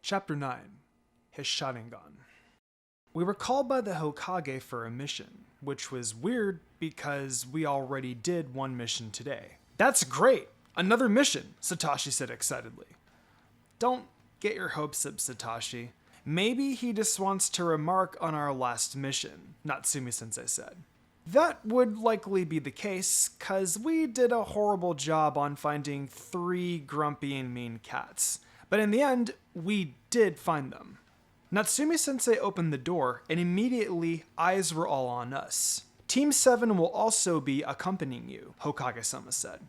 Chapter 9. His Sharingan. We were called by the Hokage for a mission, which was weird because we already did one mission today. That's great! Another mission, Satoshi said excitedly. Don't get your hopes up, Satoshi. Maybe he just wants to remark on our last mission, Natsumi-sensei said. That would likely be the case, cause we did a horrible job on finding 3 grumpy and mean cats. But in the end, we did find them. Natsumi-sensei opened the door, and immediately eyes were all on us. Team 7 will also be accompanying you, Hokage-sama said.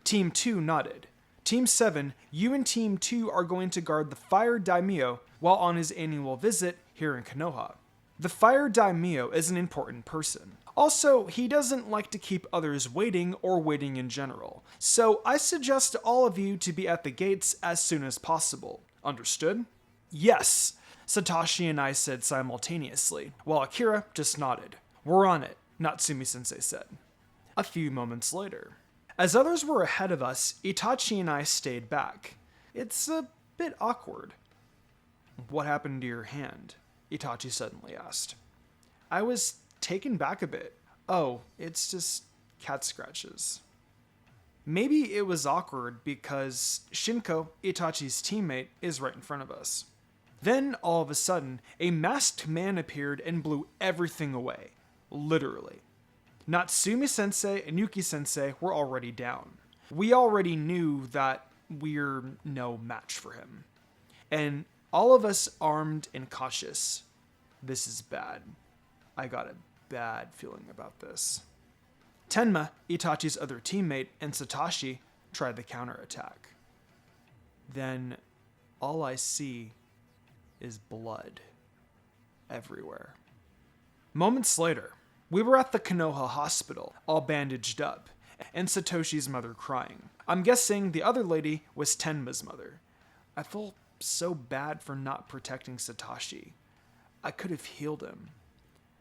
Team 2 nodded. Team 7, you and Team 2 are going to guard the Fire Daimyo while on his annual visit here in Konoha. The Fire Daimyo is an important person. Also, he doesn't like to keep others waiting or waiting in general, so I suggest all of you to be at the gates as soon as possible. Understood? Yes, Satoshi and I said simultaneously, while Akira just nodded. We're on it, Natsumi-sensei said. A few moments later. As others were ahead of us, Itachi and I stayed back. It's a bit awkward. What happened to your hand? Itachi suddenly asked. I was taken back a bit. Oh, it's just cat scratches. Maybe it was awkward because Shinko, Itachi's teammate, is right in front of us. Then, all of a sudden, a masked man appeared and blew everything away. Literally. Natsumi-sensei and Yuki-sensei were already down. We already knew that we're no match for him. And all of us armed and cautious. This is bad. I got a bad feeling about this. Tenma, Itachi's other teammate, and Satoshi tried the counterattack. Then all I see is blood everywhere. Moments later, we were at the Konoha hospital, all bandaged up, and Satoshi's mother crying. I'm guessing the other lady was Tenma's mother. I felt so bad for not protecting Satoshi. I could have healed him.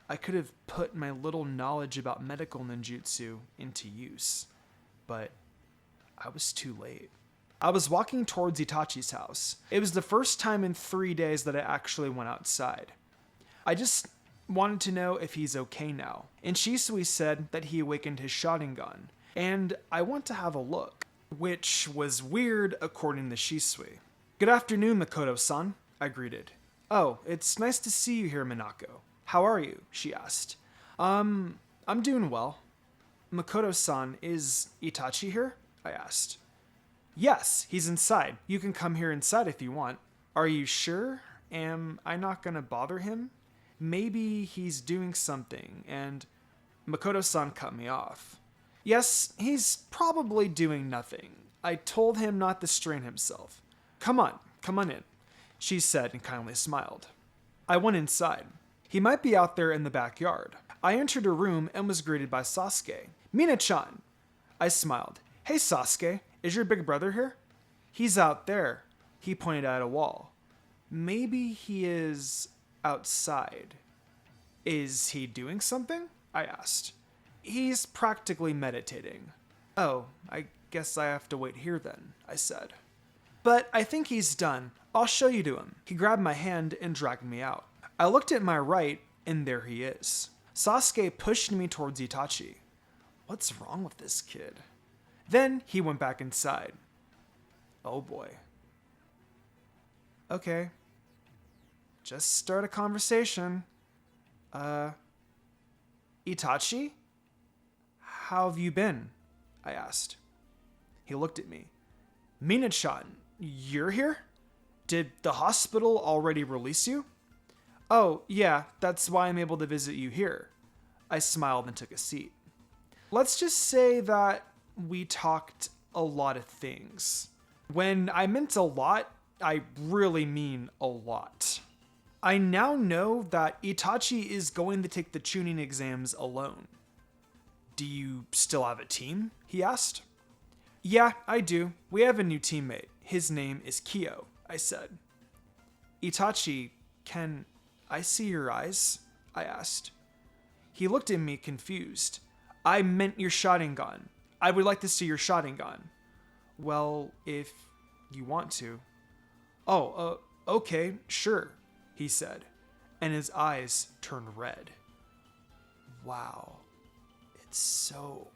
I could have put my little knowledge about medical ninjutsu into use, but I was too late. I was walking towards Itachi's house. It was the first time in 3 days that I actually went outside. I just wanted to know if he's okay now, and Shisui said that he awakened his Sharingan, and I went to have a look, which was weird according to Shisui. Good afternoon, Makoto-san, I greeted. Oh, it's nice to see you here, Minako. How are you? She asked. I'm doing well. Makoto-san, is Itachi here? I asked. Yes, he's inside. You can come here inside if you want. Are you sure? Am I not gonna bother him? Maybe he's doing something, and Makoto-san cut me off. Yes, he's probably doing nothing. I told him not to strain himself. Come on in, she said and kindly smiled. I went inside. He might be out there in the backyard. I entered a room and was greeted by Sasuke. Mina-chan! I smiled. Hey Sasuke, is your big brother here? He's out there. He pointed at a wall. Maybe he is outside. Is he doing something? I asked. He's practically meditating. Oh, I guess I have to wait here then, I said. But I think he's done. I'll show you to him. He grabbed my hand and dragged me out. I looked at my right, and there he is. Sasuke pushed me towards Itachi. What's wrong with this kid? Then he went back inside. Oh boy. Okay. Just start a conversation. Itachi? How have you been? I asked. He looked at me. Mina-chan, you're here? Did the hospital already release you? Oh, yeah, that's why I'm able to visit you here. I smiled and took a seat. Let's just say that we talked a lot of things. When I meant a lot, I really mean a lot. I now know that Itachi is going to take the Chunin exams alone. Do you still have a team? He asked. Yeah, I do. We have a new teammate. His name is Kyo, I said. Itachi, can I see your eyes? I asked. He looked at me confused. I meant your Sharingan. I would like to see your Sharingan. Well, if you want to. Oh, Okay, sure, he said, and his eyes turned red. Wow, it's so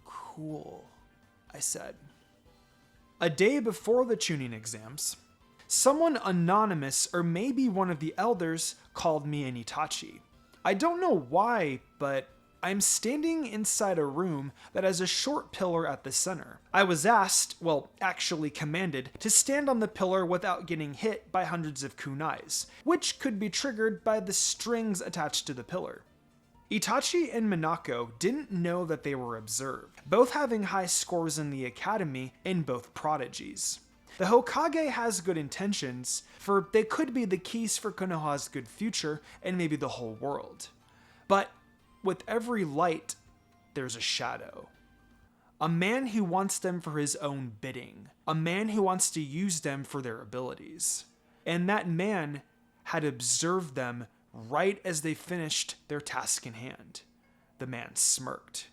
cool, I said. A day before the Chunin exams, someone anonymous or maybe one of the elders called me an Itachi. I don't know why, but I'm standing inside a room that has a short pillar at the center. I was asked, well, actually commanded, to stand on the pillar without getting hit by hundreds of kunais, which could be triggered by the strings attached to the pillar. Itachi and Minako didn't know that they were observed, both having high scores in the academy and both prodigies. The Hokage has good intentions, for they could be the keys for Konoha's good future and maybe the whole world. But with every light, there's a shadow. A man who wants them for his own bidding. A man who wants to use them for their abilities. And that man had observed them right as they finished their task in hand. The man smirked.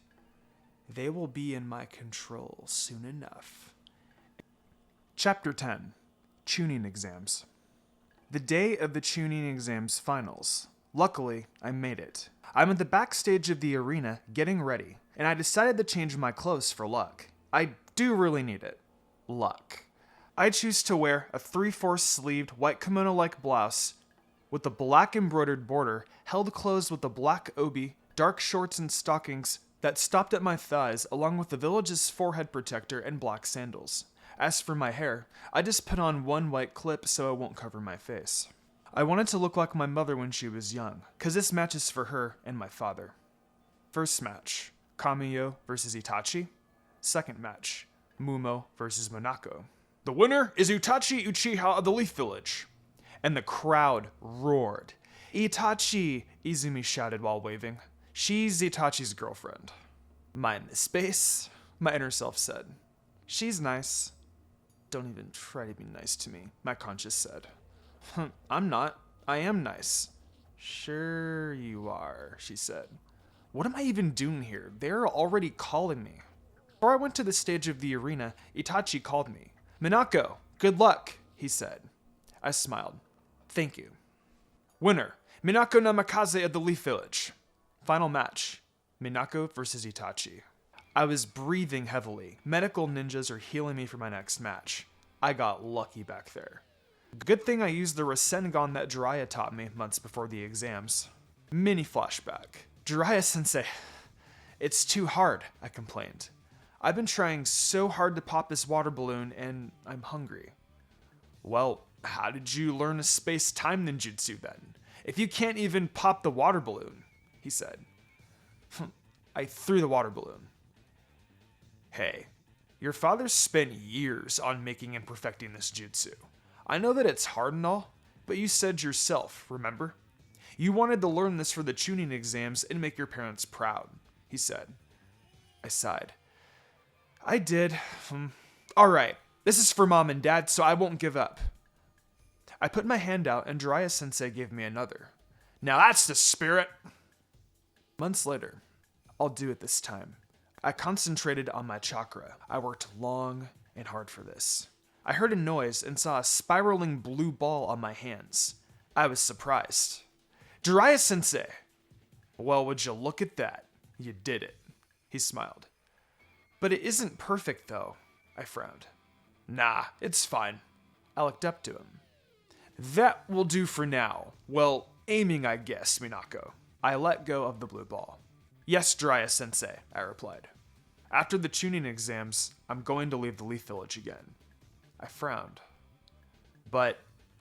They will be in my control soon enough. Chapter 10. Chunin Exams. The day of the Chunin Exams finals. Luckily, I made it. I'm at the backstage of the arena getting ready, and I decided to change my clothes for luck. I do really need it. Luck. I choose to wear a 3/4 sleeved white kimono-like blouse with a black embroidered border held closed with a black obi, dark shorts and stockings that stopped at my thighs along with the village's forehead protector and black sandals. As for my hair, I just put on one white clip so it won't cover my face. I wanted to look like my mother when she was young, cause this match is for her and my father. First match, Kamiyo versus Itachi. Second match, Mumo versus Minako. The winner is Itachi Uchiha of the Leaf Village. And the crowd roared. Itachi, Izumi shouted while waving. She's Itachi's girlfriend. Mind the space, my inner self said. She's nice. Don't even try to be nice to me, my conscience said. I'm not. I am nice. Sure you are, she said. What am I even doing here? They're already calling me. Before I went to the stage of the arena, Itachi called me. Minako, good luck, he said. I smiled. Thank you. Winner, Minako Namikaze of the Leaf Village. Final match, Minako versus Itachi. I was breathing heavily. Medical ninjas are healing me for my next match. I got lucky back there. Good thing I used the Rasengan that Jiraiya taught me months before the exams. Mini flashback. Jiraiya-sensei, it's too hard, I complained. I've been trying so hard to pop this water balloon and I'm hungry. Well, how did you learn a space-time ninjutsu then? If you can't even pop the water balloon, he said. I threw the water balloon. Hey, your father spent years on making and perfecting this jutsu. I know that it's hard and all, but you said yourself, remember? You wanted to learn this for the Chunin exams and make your parents proud, he said. I sighed. I did. Alright, this is for mom and dad, so I won't give up. I put my hand out and Jiraiya-sensei gave me another. Now that's the spirit! Months later, I'll do it this time. I concentrated on my chakra. I worked long and hard for this. I heard a noise and saw a spiraling blue ball on my hands. I was surprised. Jiraiya-sensei! Well, would you look at that? You did it. He smiled. But it isn't perfect, though. I frowned. Nah, it's fine. I looked up to him. That will do for now. Well, aiming, I guess, Minako. I let go of the blue ball. Yes, Jiraiya-sensei, I replied. After the Chunin exams, I'm going to leave the Leaf Village again. I frowned. But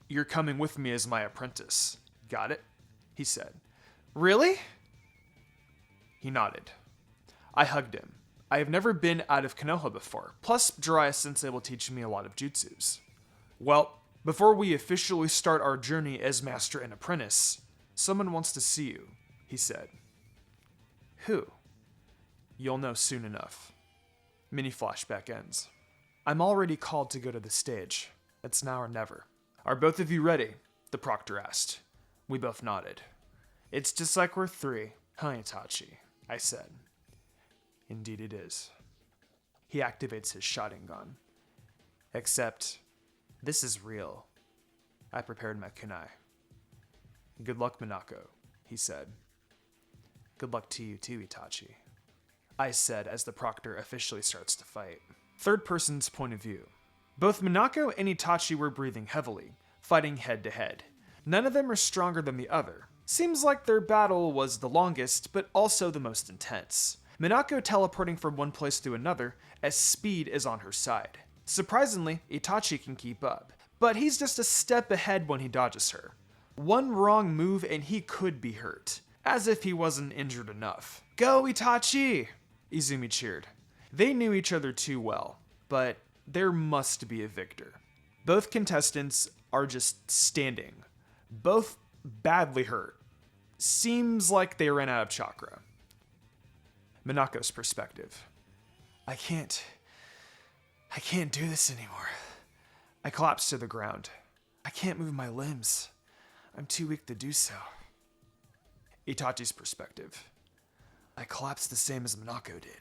you're coming with me as my apprentice. Got it? He said. Really? He nodded. I hugged him. I have never been out of Konoha before. Plus, Jiraiya-sensei will teach me a lot of jutsus. Well, before we officially start our journey as master and apprentice, someone wants to see you, he said. Who? You'll know soon enough. Mini flashback ends. I'm already called to go to the stage. It's now or never. Are both of you ready? The proctor asked. We both nodded. It's just like we're three, huh, Itachi? I said. Indeed it is. He activates his Sharingan. Except, this is real. I prepared my kunai. Good luck, Minako, he said. Good luck to you too, Itachi, I said as the proctor officially starts to fight. Third person's point of view. Both Minako and Itachi were breathing heavily, fighting head to head. None of them are stronger than the other. Seems like their battle was the longest, but also the most intense. Minako teleporting from one place to another, as speed is on her side. Surprisingly, Itachi can keep up, but he's just a step ahead when he dodges her. One wrong move and he could be hurt, as if he wasn't injured enough. Go, Itachi! Izumi cheered. They knew each other too well, but there must be a victor. Both contestants are just standing, both badly hurt. Seems like they ran out of chakra. Minako's perspective. I can't do this anymore. I collapsed to the ground. I can't move my limbs. I'm too weak to do so. Itachi's perspective. I collapsed the same as Minako did.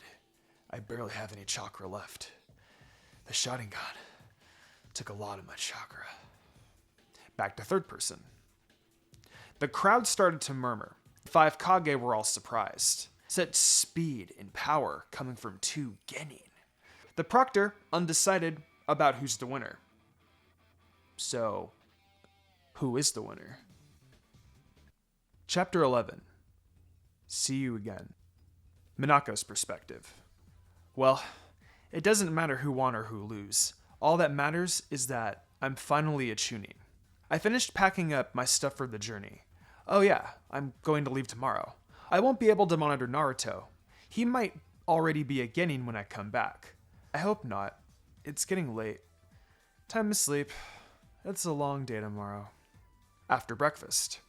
I barely have any chakra left. The Sharingan took a lot of my chakra. Back to third person. The crowd started to murmur. 5 Kage were all surprised. Such speed and power coming from 2 genin. The proctor undecided about who's the winner. So, who is the winner? Chapter 11. See you again. Minako's perspective. Well, it doesn't matter who won or who lose. All that matters is that I'm finally a Chunin. I finished packing up my stuff for the journey. Oh yeah, I'm going to leave tomorrow. I won't be able to monitor Naruto. He might already be a genin when I come back. I hope not. It's getting late. Time to sleep. It's a long day tomorrow. After breakfast.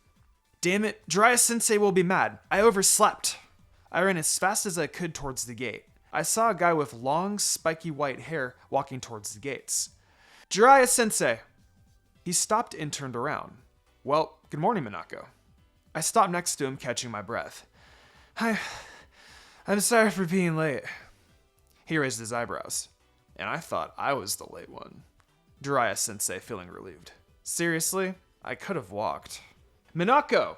Damn it, Jiraiya-sensei will be mad. I overslept. I ran as fast as I could towards the gate. I saw a guy with long, spiky white hair walking towards the gates. Jiraiya-sensei! He stopped and turned around. Well, good morning, Minako. I stopped next to him, catching my breath. I'm sorry for being late. He raised his eyebrows. And I thought I was the late one. Jiraiya-sensei feeling relieved. Seriously? I could have walked. Minako!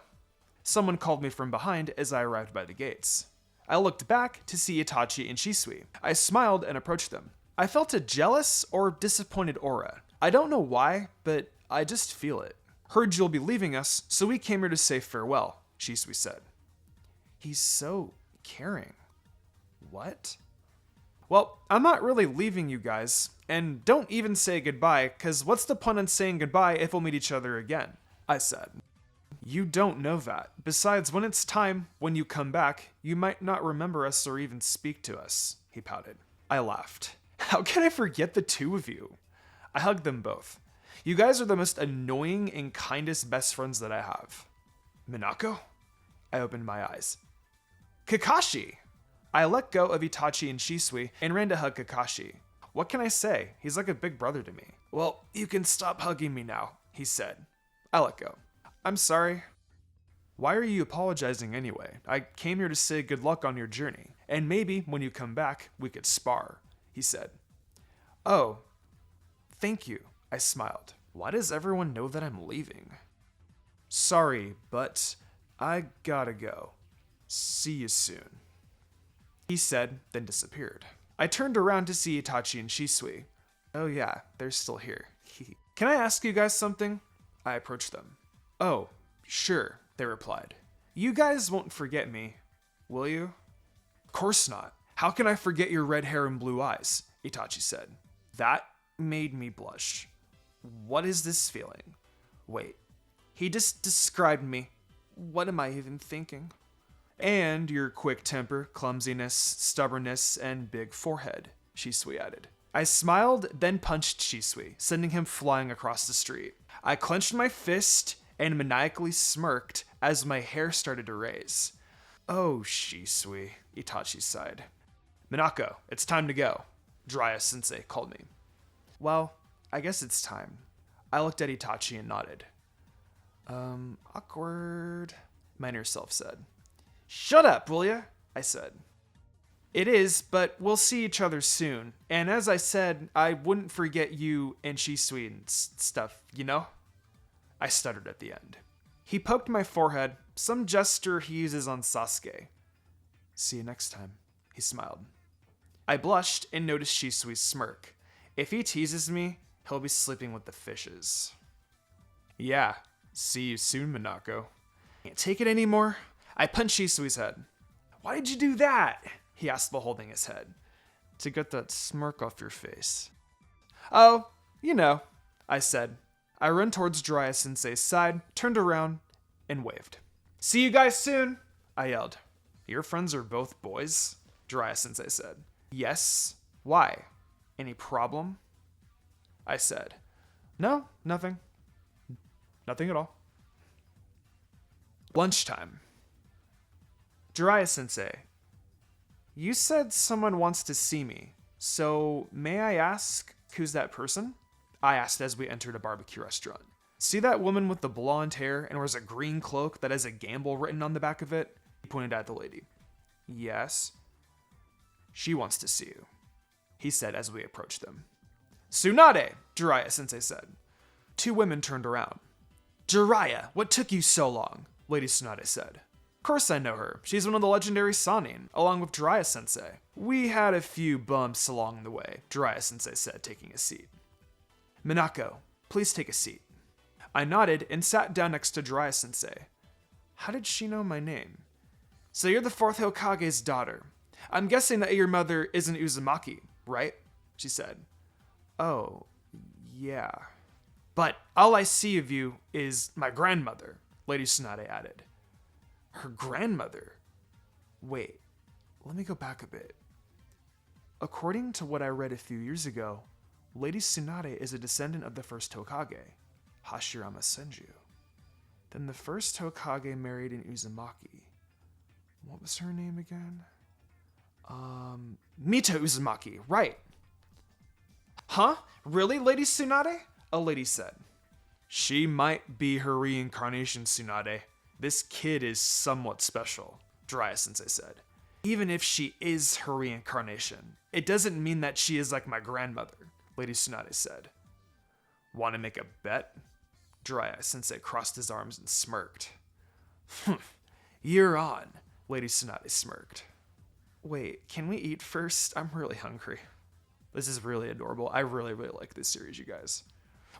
Someone called me from behind as I arrived by the gates. I looked back to see Itachi and Shisui. I smiled and approached them. I felt a jealous or disappointed aura. I don't know why, but I just feel it. Heard you'll be leaving us, so we came here to say farewell, Shisui said. He's so caring. What? Well, I'm not really leaving you guys, and don't even say goodbye, cause what's the point in saying goodbye if we'll meet each other again? I said. You don't know that. Besides, when it's time, when you come back, you might not remember us or even speak to us, he pouted. I laughed. How can I forget the two of you? I hugged them both. You guys are the most annoying and kindest best friends that I have. Minako? I opened my eyes. Kakashi! I let go of Itachi and Shisui and ran to hug Kakashi. What can I say? He's like a big brother to me. Well, you can stop hugging me now, he said. I let go. I'm sorry. Why are you apologizing anyway? I came here to say good luck on your journey, and maybe when you come back, we could spar, he said. Oh, thank you, I smiled. Why does everyone know that I'm leaving? Sorry, but I gotta go. See you soon, he said, then disappeared. I turned around to see Itachi and Shisui. Oh yeah, they're still here. Can I ask you guys something? I approached them. Oh, sure, they replied. You guys won't forget me, will you? Of course not. How can I forget your red hair and blue eyes? Itachi said. That made me blush. What is this feeling? Wait, he just described me. What am I even thinking? And your quick temper, clumsiness, stubbornness, and big forehead, Shisui added. I smiled, then punched Shisui, sending him flying across the street. I clenched my fist and maniacally smirked as my hair started to raise. Oh, Shisui, Itachi sighed. Minako, it's time to go, Jiraiya-sensei called me. Well, I guess it's time. I looked at Itachi and nodded. Awkward, my inner self said. Shut up, will ya? I said. It is, but we'll see each other soon. And as I said, I wouldn't forget you and Shisui and stuff, you know? I stuttered at the end. He poked my forehead, some gesture he uses on Sasuke. See you next time, he smiled. I blushed and noticed Shisui's smirk. If he teases me, he'll be sleeping with the fishes. Yeah, see you soon, Minako. Can't take it anymore. I punched Shisui's head. Why did you do that? He asked while holding his head. To get that smirk off your face. Oh, you know, I said. I ran towards Jiraiya Sensei's side, turned around, and waved. See you guys soon, I yelled. Your friends are both boys? Jiraiya Sensei said. Yes. Why? Any problem? I said. No, nothing. Nothing at all. Lunchtime. Jiraiya Sensei. You said someone wants to see me, so may I ask who's that person? I asked as we entered a barbecue restaurant. See that woman with the blonde hair and wears a green cloak that has a gamble written on the back of it? He pointed at the lady. Yes. She wants to see you, he said as we approached them. Tsunade, Jiraiya Sensei said. Two women turned around. Jiraiya, what took you so long? Lady Tsunade said. Of course I know her. She's one of the legendary Sannin, along with Jiraiya Sensei. We had a few bumps along the way, Jiraiya Sensei said, taking a seat. Minako, please take a seat. I nodded and sat down next to Jiraiya Sensei. How did she know my name? So you're the 4th Hokage's daughter. I'm guessing that your mother isn't Uzumaki, right? She said. Oh, yeah. But all I see of you is my grandmother, Lady Tsunade added. Her grandmother? Wait, let me go back a bit. According to what I read a few years ago, Lady Tsunade is a descendant of the first Hokage, Hashirama Senju. Then the first Hokage married an Uzumaki. What was her name again? Mita Uzumaki, right. Huh? Really, Lady Tsunade? A lady said. She might be her reincarnation, Tsunade. This kid is somewhat special, Jiraiya Sensei said. Even if she is her reincarnation, it doesn't mean that she is like my grandmother, Lady Tsunade said. Want to make a bet? Jiraiya Sensei crossed his arms and smirked. You're on, Lady Tsunade smirked. Wait, can we eat first? I'm really hungry. This is really adorable. I really, really like this series, you guys.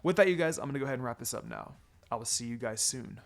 With that, you guys, I'm going to go ahead and wrap this up now. I will see you guys soon.